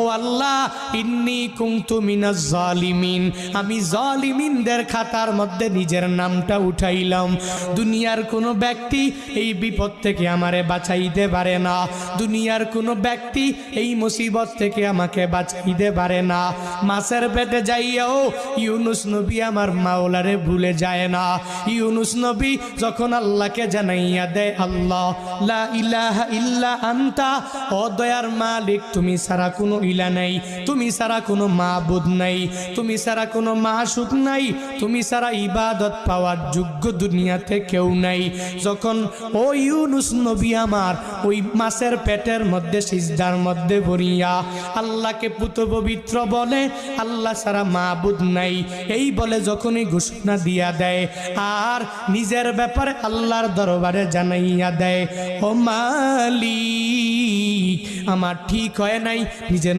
ও আল্লাহ, ইন্নী কুনতু মিনাজ জালিমিন, আমি জালিমিনদের খাতার মধ্যে নিজের নামটা উঠাইলাম। দুনিয়ার কোনো ব্যক্তি এই বিপদ থেকে আমারে বাঁচাইতে পারে না, দুনিয়ার কোনো ব্যক্তি এই মুসিবত থেকে আমাকে বাঁচাইতে পারে না। মাছের পেটে যাইয়াও ইউনুস নবী আমার মাওলারে ভুলে যায় না। ইউনুস নবী যখন আল্লাহকে জানাইয়া দেয়, আল্লাহ লা ইলাহা ইল্লা আনতা, ও দয়ার মালিক তুমি ছাড়া কোনো ইলা নাই, তুমি ছাড়া কোনো মাবুদ নাই, তুমি ছাড়া কোনো মাশুক নাই, তুমি ছাড়া ইবাদত পাওয়ার যোগ্য দুনিয়াতে কেউ নাই। যখন ও ইউনুস নবী আমার ওই মাছের পেটের মধ্যে সিজদার মধ্যে পড়িয়া আল্লাহকে পুত পবিত্র বলে, আল্লাহ ছাড়া মাবুদ নাই এই বলে যখনই ঘোষণা দিয়া দেয় আর নিজের ব্যাপারে আল্লাহর দরবারে জানাইয়া দেয়, ও মালিক আমার ঠিক হয় নাই, নিজের